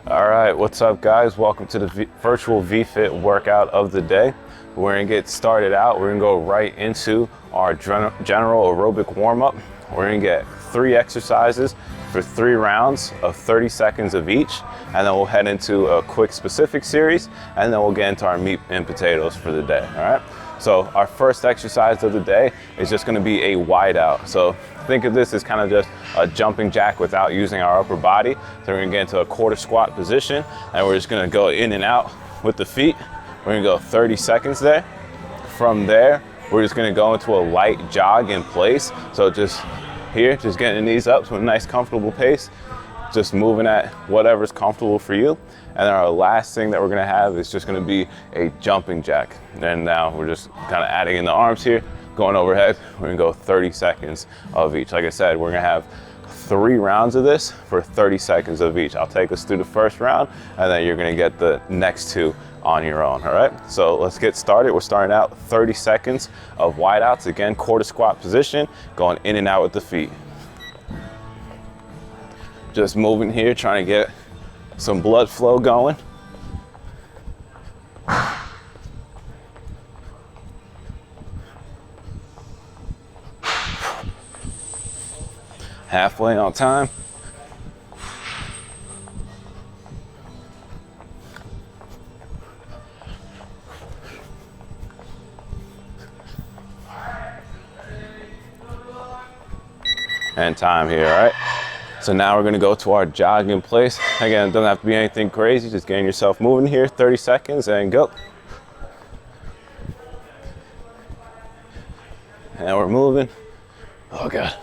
All right, what's up guys? Welcome to the virtual VFIT workout of the day. We're gonna get started out. We're gonna go right into our general aerobic warm-up. We're gonna get 3 exercises for 3 rounds of 30 seconds of each, and then we'll head into a quick specific series, and then we'll get into our meat and potatoes for the day, all right? So our first exercise of the day is just gonna be a wide out. So think of this as kind of just a jumping jack without using our upper body. So we're gonna get into a quarter squat position, and we're just gonna go in and out with the feet. We're gonna go 30 seconds there. From there, we're just gonna go into a light jog in place. So just here, just getting the knees up to a nice comfortable pace, just moving at whatever's comfortable for you. And then our last thing that we're gonna have is just gonna be a jumping jack. And now we're just kind of adding in the arms here, going overhead. We're gonna go 30 seconds of each. Like I said, we're gonna have 3 rounds of this for 30 seconds of each. I'll take us through the first round, and then you're gonna get the next 2 on your own, all right? So let's get started. We're starting out 30 seconds of wide outs. Again, quarter squat position, going in and out with the feet. Just moving here, trying to get some blood flow going. Halfway on time. And time here, all right? So now we're gonna go to our jog in place. Again, it doesn't have to be anything crazy, just getting yourself moving here, 30 seconds and go. And we're moving. Oh God.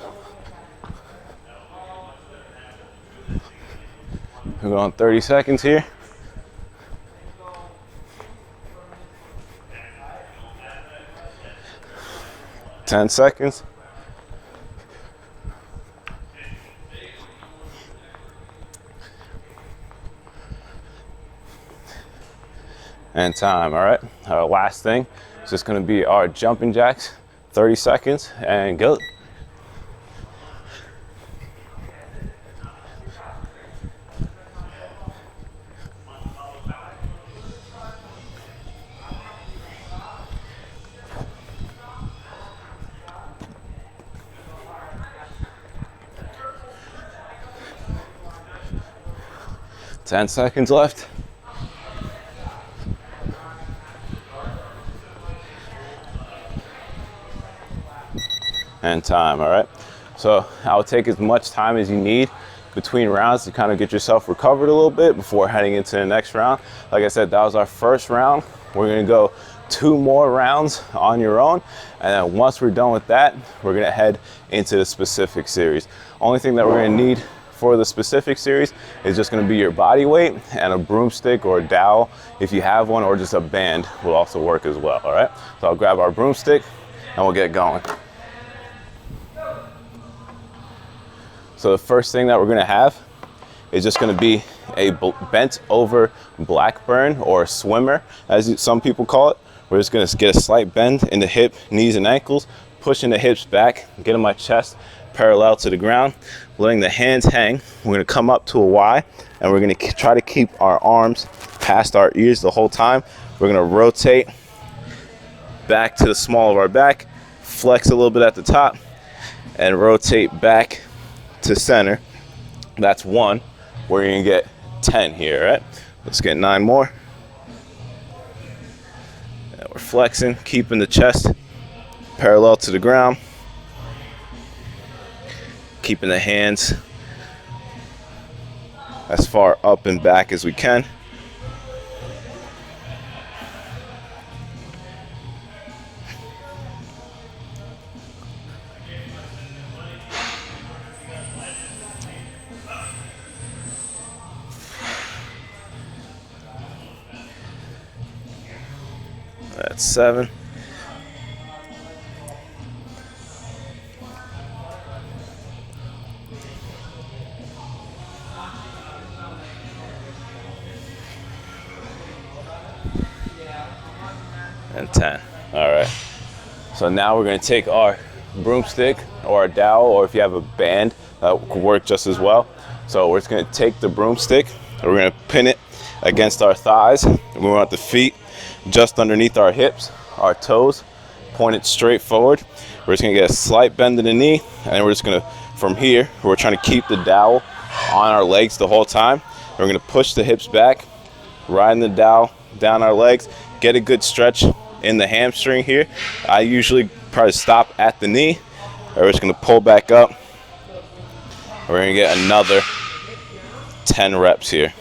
We're going 30 seconds here. Ten seconds. And time, all right? Our last thing is just gonna be our jumping jacks, 30 seconds and go. Ten seconds left. And time, all right? So I'll take as much time as you need between rounds to kind of get yourself recovered a little bit before heading into the next round. Like I said, that was our first round. We're gonna go 2 more rounds on your own. And then once we're done with that, we're gonna head into the specific series. Only thing that we're gonna need for the specific series is just gonna be your body weight and a broomstick or a dowel if you have one, or just a band will also work as well, all right? So I'll grab our broomstick and we'll get going. So the first thing that we're gonna have is just gonna be a bent over Blackburn, or swimmer, as some people call it. We're just gonna get a slight bend in the hip, knees and ankles, pushing the hips back, getting my chest parallel to the ground, letting the hands hang. We're gonna come up to a Y, and we're gonna try to keep our arms past our ears the whole time. We're gonna rotate back to the small of our back, flex a little bit at the top, and rotate back to center. That's 1. We're gonna get 10 here, right? Let's get 9 more. And we're flexing, keeping the chest parallel to the ground, keeping the hands as far up and back as we can. That's 7. And 10. All right. So now we're going to take our broomstick or a dowel, or if you have a band, that could work just as well. So we're just going to take the broomstick, and We're gonna pin it against our thighs. We want the feet just underneath our hips, our toes pointed straight forward. We're just gonna get a slight bend in the knee, and then we're just gonna, from here, we're trying to keep the dowel on our legs the whole time. We're gonna push the hips back, riding the dowel down our legs, get a good stretch in the hamstring here. I usually try to stop at the knee. We're just gonna pull back up. We're gonna get another 10 reps here.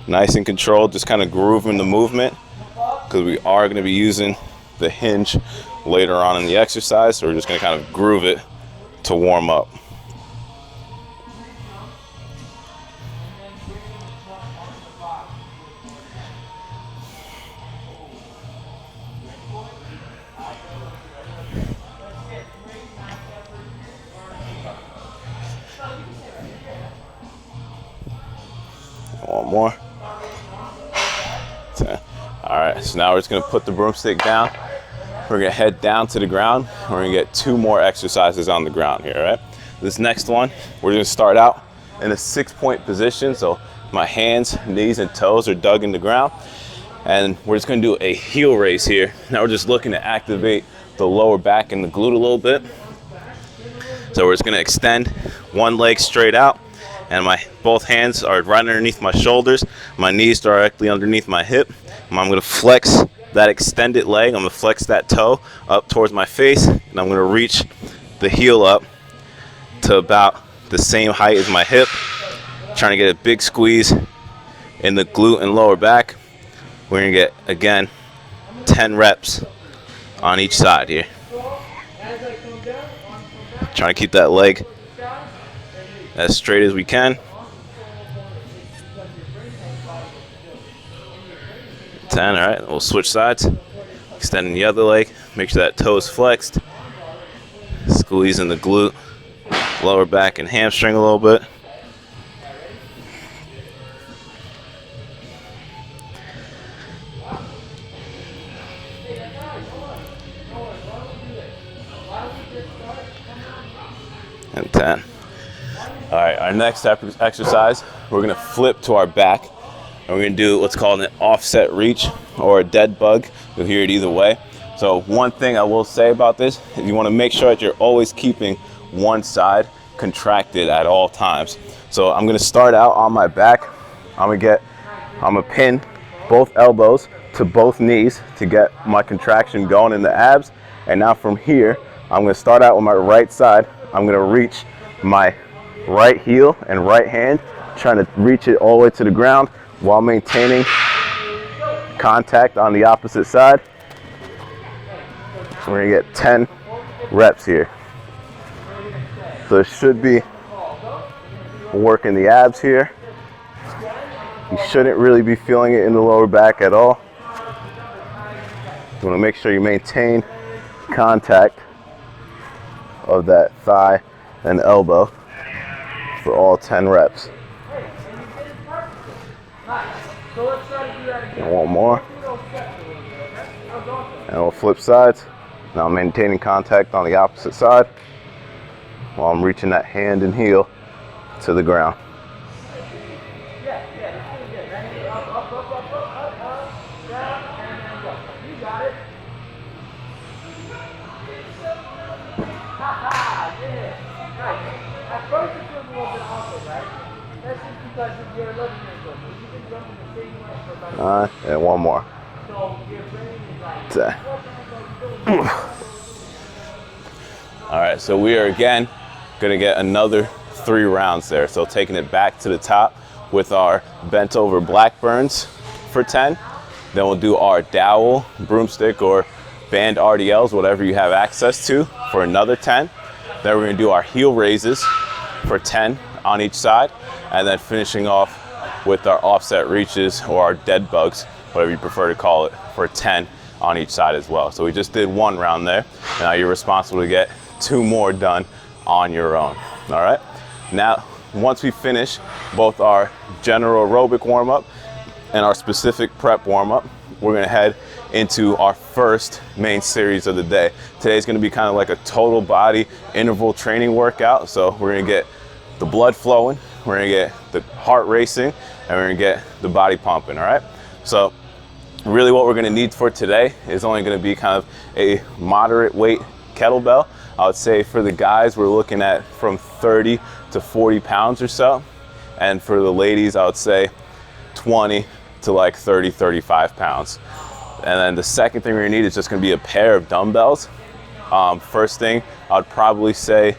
Nice and controlled, just kind of grooving the movement, because we are gonna be using the hinge later on in the exercise. So we're just gonna kind of groove it to warm up. One more. 10. All right, so now we're just gonna put the broomstick down. We're gonna head down to the ground. We're gonna get 2 more exercises on the ground here, all right? This next one, we're gonna start out in a 6-point position. So my hands, knees, and toes are dug in the ground. And we're just gonna do a heel raise here. Now we're just looking to activate the lower back and the glute a little bit. So we're just gonna extend one leg straight out, and both hands are right underneath my shoulders. My knees directly underneath my hip. I'm gonna flex that extended leg. I'm gonna flex that toe up towards my face, and I'm gonna reach the heel up to about the same height as my hip. Trying to get a big squeeze in the glute and lower back. We're gonna get, again, 10 reps on each side here. Trying to keep that leg as straight as we can. 10, all right, we'll switch sides. Extending the other leg, make sure that toe is flexed. Squeezing the glute, lower back and hamstring a little bit. And 10. All right, our next exercise, we're gonna flip to our back, and we're gonna do what's called an offset reach or a dead bug. You'll hear it either way. So one thing I will say about this is you wanna make sure that you're always keeping one side contracted at all times. So I'm gonna start out on my back. I'm gonna pin both elbows to both knees to get my contraction going in the abs. And now from here, I'm gonna start out with my right side. I'm gonna reach my right heel and right hand, trying to reach it all the way to the ground while maintaining contact on the opposite side. So we're gonna get 10 reps here. So it should be working the abs here. You shouldn't really be feeling it in the lower back at all. You wanna make sure you maintain contact of that thigh and elbow for all 10 reps. And one more. And we'll flip sides. Now I'm maintaining contact on the opposite side while I'm reaching that hand and heel to the ground. And one more. 10. All right, so we are again gonna get another 3 rounds there. So taking it back to the top with our bent over Blackburns for 10. Then we'll do our dowel, broomstick, or band RDLs, whatever you have access to, for another 10. Then we're gonna do our heel raises for 10 on each side, and then finishing off with our offset reaches or our dead bugs, whatever you prefer to call it, for 10 on each side as well. So we just did 1 round there. Now you're responsible to get 2 more done on your own. All right. Now, once we finish both our general aerobic warm-up and our specific prep warm-up, we're gonna head into our first main series of the day. Today's gonna be kind of like a total body interval training workout. So we're gonna get the blood flowing, we're gonna get the heart racing, and we're gonna get the body pumping, all right? So really what we're gonna need for today is only gonna be kind of a moderate weight kettlebell. I would say for the guys, we're looking at from 30 to 40 pounds or so. And for the ladies, I would say 20 to like 30, 35 pounds. And then the second thing we're gonna need is just gonna be a pair of dumbbells. First thing, I would probably say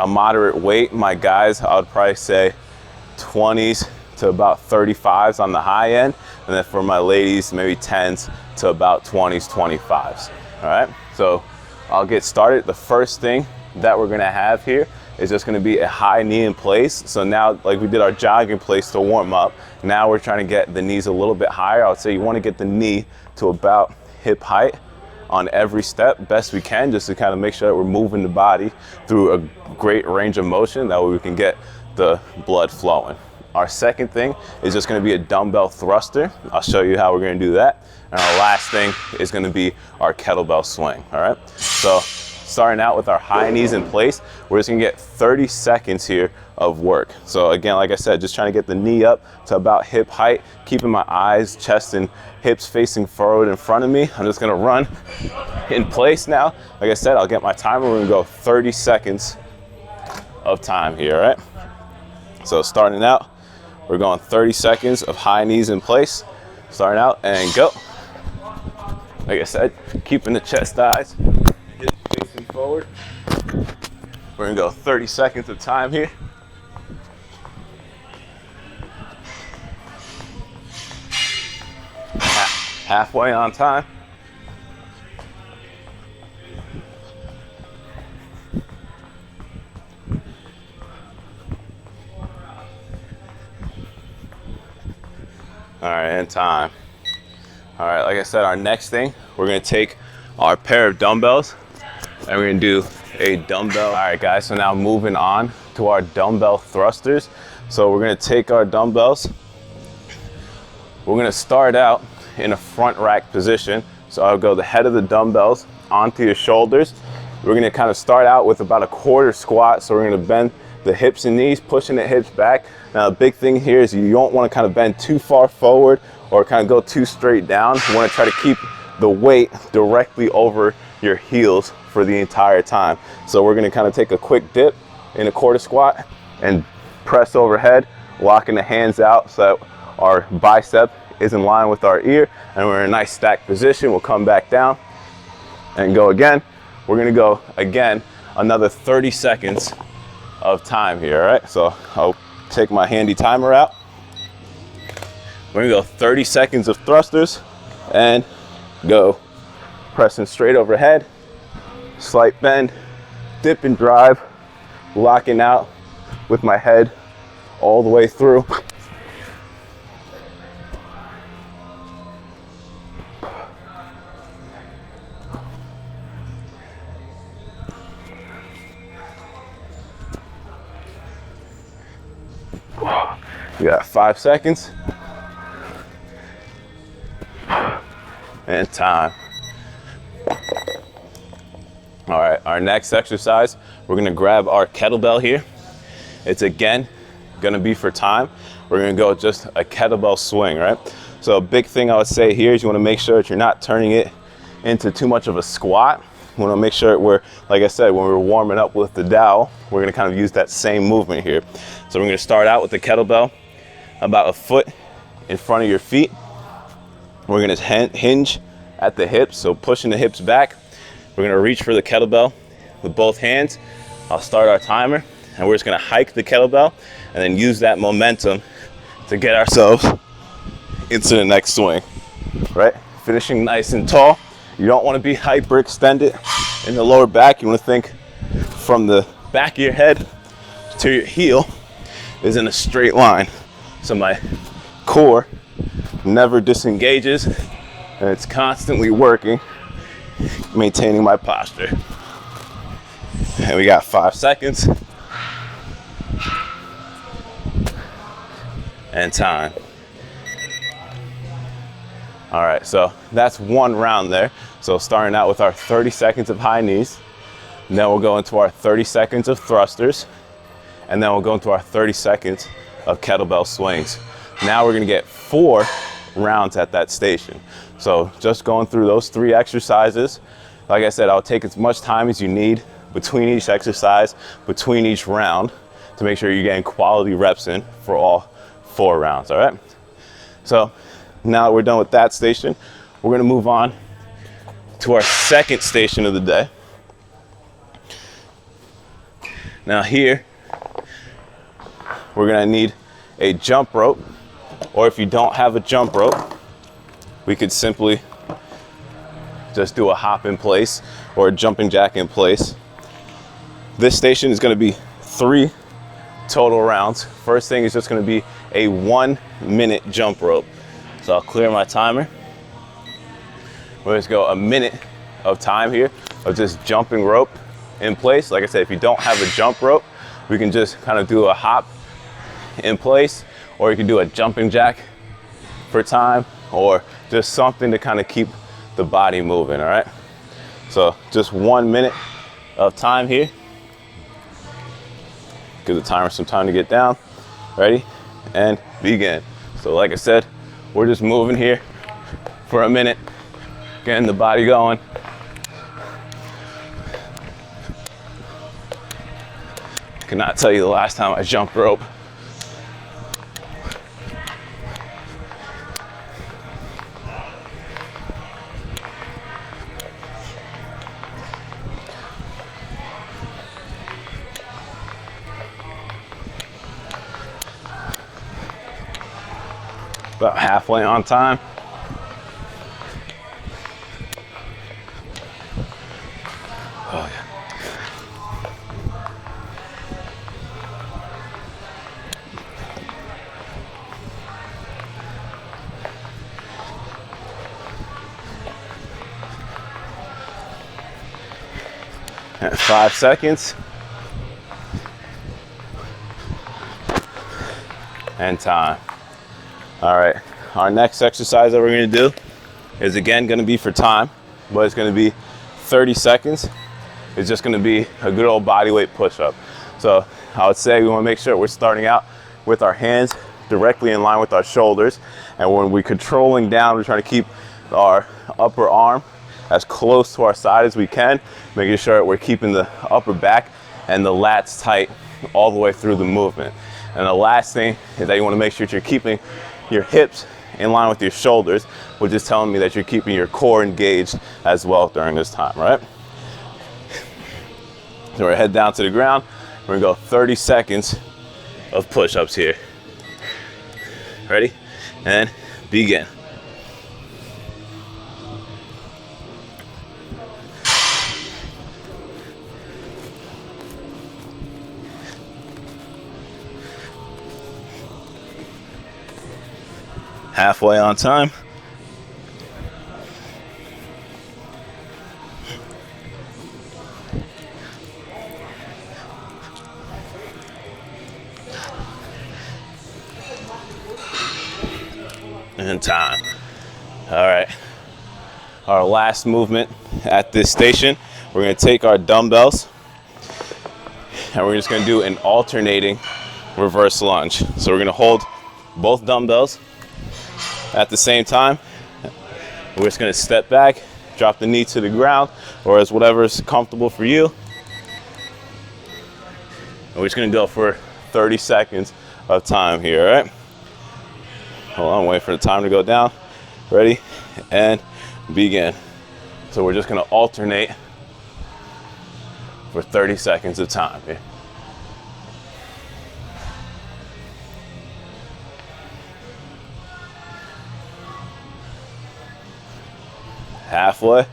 a moderate weight. My guys, I would probably say 20s to about 35s on the high end. And then for my ladies, maybe 10s to about 20s, 25s, all right? So I'll get started. The first thing that we're gonna have here is just gonna be a high knee in place. So now, like we did our jog in place to warm up, now we're trying to get the knees a little bit higher. I would say you wanna get the knee to about hip height on every step, best we can, just to kind of make sure that we're moving the body through a great range of motion. That way we can get the blood flowing. Our second thing is just gonna be a dumbbell thruster. I'll show you how we're gonna do that. And our last thing is gonna be our kettlebell swing, all right? So starting out with our high knees in place, we're just gonna get 30 seconds here of work. So again, like I said, just trying to get the knee up to about hip height, keeping my eyes, chest, and hips facing forward in front of me. I'm just gonna run in place now. Like I said, I'll get my timer. We're gonna go 30 seconds of time here, all right? So starting out, we're going 30 seconds of high knees in place. Starting out and go. Like I said, keeping the chest eyes, hips facing forward. We're gonna go 30 seconds of time here. Halfway on time. All right, and time. All right, like I said, our next thing, we're gonna take our pair of dumbbells and we're gonna do a dumbbell. All right, guys, so now moving on to our dumbbell thrusters. So we're gonna take our dumbbells. We're gonna start out in a front rack position. So I'll go the head of the dumbbells onto your shoulders. We're gonna kind of start out with about a quarter squat. So we're gonna bend the hips and knees, pushing the hips back. Now the big thing here is you don't want to kind of bend too far forward or kind of go too straight down. You want to try to keep the weight directly over your heels for the entire time. So we're going to kind of take a quick dip in a quarter squat and press overhead, locking the hands out so that our bicep is in line with our ear, and we're in a nice stacked position. We'll come back down and go again. We're going to go again another 30 seconds of time here, all right? So I'll take my handy timer out. We're gonna go 30 seconds of thrusters and go. Pressing straight overhead, slight bend, dip and drive, locking out with my head all the way through. You got 5 seconds. And time. All right, our next exercise, we're gonna grab our kettlebell here. It's again gonna be for time. We're gonna go just a kettlebell swing, right? So a big thing I would say here is you wanna make sure that you're not turning it into too much of a squat. You wanna make sure we're, like I said, when we're warming up with the dowel, we're gonna kind of use that same movement here. So we're gonna start out with the kettlebell about a foot in front of your feet. We're gonna hinge at the hips, so pushing the hips back. We're gonna reach for the kettlebell with both hands. I'll start our timer, and we're just gonna hike the kettlebell and then use that momentum to get ourselves into the next swing, right? Finishing nice and tall. You don't wanna be hyperextended in the lower back. You wanna think from the back of your head to your heel is in a straight line. So my core never disengages and it's constantly working, maintaining my posture. And we got 5 seconds. And time. All right, so that's one round there. So starting out with our 30 seconds of high knees, and then we'll go into our 30 seconds of thrusters. and then we'll go into our 30 seconds of kettlebell swings. Now we're gonna get 4 rounds at that station. So just going through those 3 exercises, like I said, I'll take as much time as you need between each exercise, between each round, to make sure you're getting quality reps in for all 4 rounds, all right? So now that we're done with that station, we're gonna move on to our second station of the day. Now here, we're gonna need a jump rope, or if you don't have a jump rope, we could simply just do a hop in place or a jumping jack in place. This station is gonna be 3 total rounds. First thing is just gonna be a 1-minute jump rope. So I'll clear my timer. We're just go a minute of time here of just jumping rope in place. Like I said, if you don't have a jump rope, we can just kind of do a hop in place, or you can do a jumping jack for time, or just something to kind of keep the body moving, all right? So just 1 minute of time here. Give the timer some time to get down. Ready? And begin. So like I said, we're just moving here for a minute, getting the body going. I cannot tell you the last time I jumped rope. About halfway on time. Oh yeah. At 5 seconds. And time. All right, our next exercise that we're gonna do is again gonna be for time, but it's gonna be 30 seconds. It's just gonna be a good old body weight push-up. So I would say we wanna make sure we're starting out with our hands directly in line with our shoulders. And when we're controlling down, we're trying to keep our upper arm as close to our side as we can, making sure we're keeping the upper back and the lats tight all the way through the movement. And the last thing is that you wanna make sure that you're keeping your hips in line with your shoulders, which is telling me that you're keeping your core engaged as well during this time, right? So we're head down to the ground. We're gonna go 30 seconds of push-ups here. Ready? And begin. Halfway on time. And time. All right. Our last movement at this station, we're going to take our dumbbells and we're just going to do an alternating reverse lunge. So we're going to hold both dumbbells at the same time. We're just gonna step back, drop the knee to the ground, or as whatever is comfortable for you. And we're just gonna go for 30 seconds of time here, all right? Hold on, wait for the time to go down. Ready? And begin. So we're just gonna alternate for 30 seconds of time here. Halfway.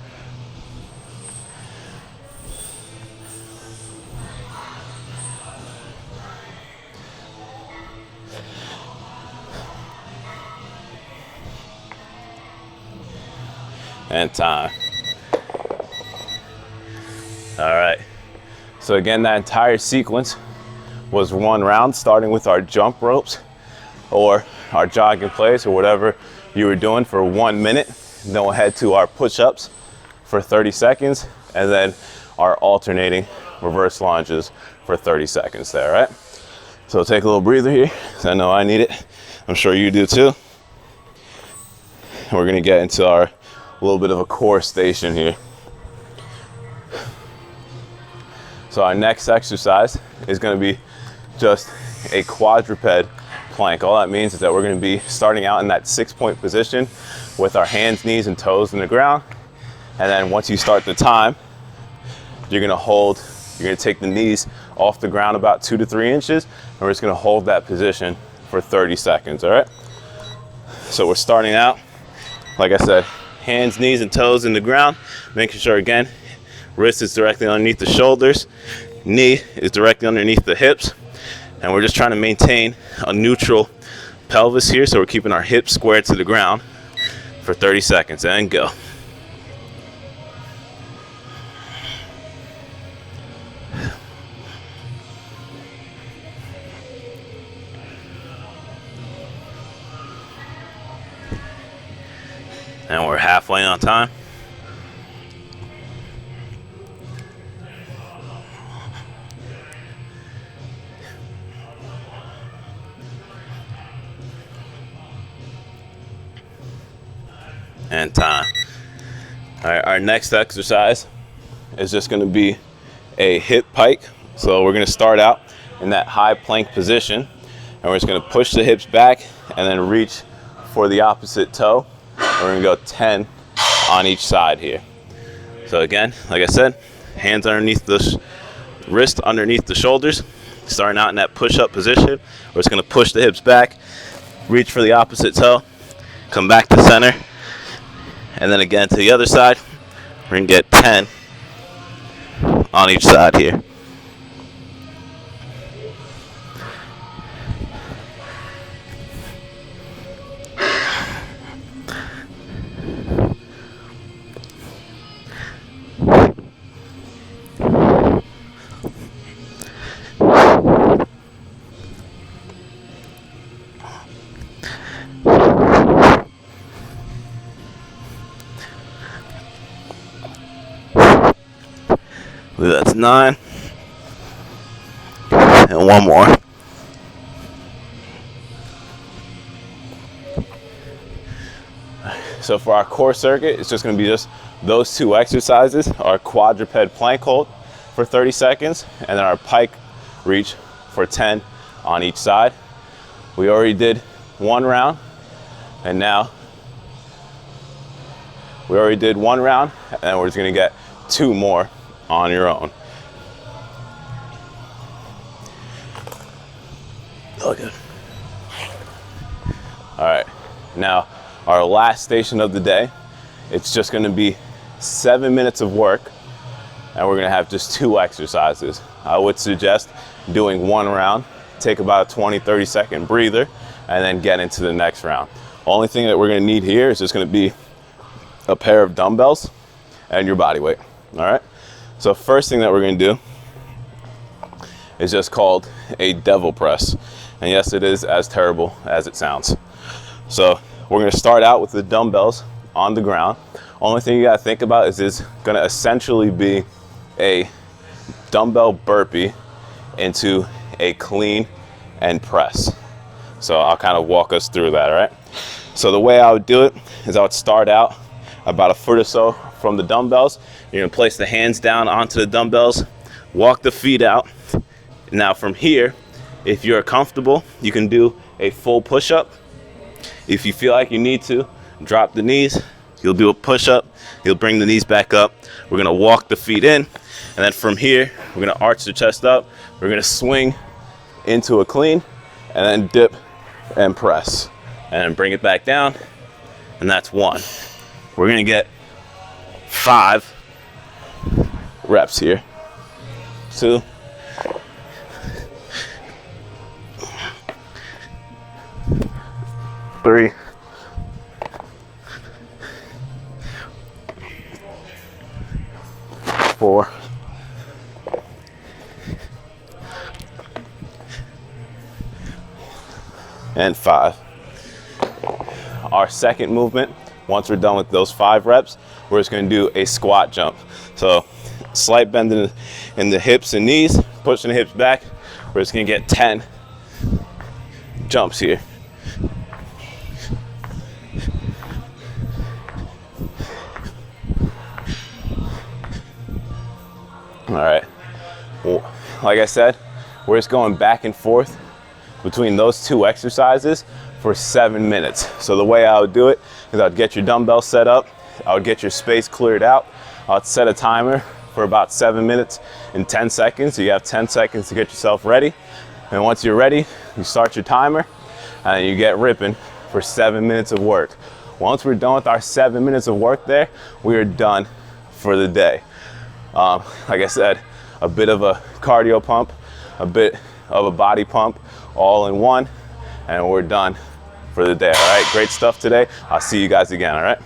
And time. All right. So again, that entire sequence was 1 round, starting with our jump ropes or our jog in place or whatever you were doing for 1 minute. Then we'll head to our push-ups for 30 seconds and then our alternating reverse lunges for 30 seconds there, right? So take a little breather here, because I know I need it. I'm sure you do too. And we're gonna get into our little bit of a core station here. So our next exercise is gonna be just a quadruped plank. All that means is that we're gonna be starting out in that 6-point position with our hands, knees, and toes in the ground. And then once you start the time, you're gonna take the knees off the ground about 2 to 3 inches, and we're just gonna hold that position for 30 seconds, all right? So we're starting out, like I said, hands, knees, and toes in the ground, making sure, again, wrist is directly underneath the shoulders, knee is directly underneath the hips, and we're just trying to maintain a neutral pelvis here, so we're keeping our hips squared to the ground for 30 seconds, and go. And we're halfway on time. And time. All right, our next exercise is just gonna be a hip pike. So we're gonna start out in that high plank position, and we're just gonna push the hips back and then reach for the opposite toe. We're gonna go 10 on each side here. So again, like I said, hands underneath the wrist, underneath the shoulders, starting out in that push-up position. We're just gonna push the hips back, reach for the opposite toe, come back to center, and then again to the other side. We're gonna get 10 on each side here. I believe that's 9. And one more. So for our core circuit, it's just going to be just those 2 exercises, our quadruped plank hold for 30 seconds, and then our pike reach for 10 on each side. We already did 1 round, and now we already did 1 round, and then we're just going to get 2 more on your own. Oh, good. All right, now our last station of the day, it's just gonna be 7 minutes of work, and we're gonna have just 2 exercises. I would suggest doing 1 round, take about a 20-30 second breather, and then get into the next round. Only thing that we're gonna need here is just gonna be a pair of dumbbells and your body weight, all right? So first thing that we're gonna do is just called a devil press. And yes, it is as terrible as it sounds. So we're gonna start out with the dumbbells on the ground. Only thing you gotta think about is it's gonna essentially be a dumbbell burpee into a clean and press. So I'll kind of walk us through that, all right? So the way I would do it is I would start out about 1 foot or so from the dumbbells. You're gonna place the hands down onto the dumbbells, walk the feet out. Now from here, if you're comfortable, you can do a full push-up. If you feel like you need to, drop the knees, you'll do a push-up, you'll bring the knees back up. We're gonna walk the feet in, and then from here, we're gonna arch the chest up, we're gonna swing into a clean, and then dip and press. And then bring it back down, and that's 1. We're gonna get 5 reps here. 2. 3. 4. 5. Our second movement, once we're done with those 5 reps, we're just gonna do a squat jump. So slight bend in the hips and knees, pushing the hips back. We're just gonna get 10 jumps here. All right, well, like I said, we're just going back and forth between those two exercises for 7 minutes. So the way I would do it is I'd get your dumbbell set up, I would get your space cleared out, I'd set a timer for about 7 minutes and 10 seconds. So you have 10 seconds to get yourself ready. And once you're ready, you start your timer and you get ripping for 7 minutes of work. Once we're done with our 7 minutes of work there, we are done for the day. Like I said, a bit of a cardio pump, a bit of a body pump, all in one, and we're done for the day. All right, great stuff today. I'll see you guys again, all right?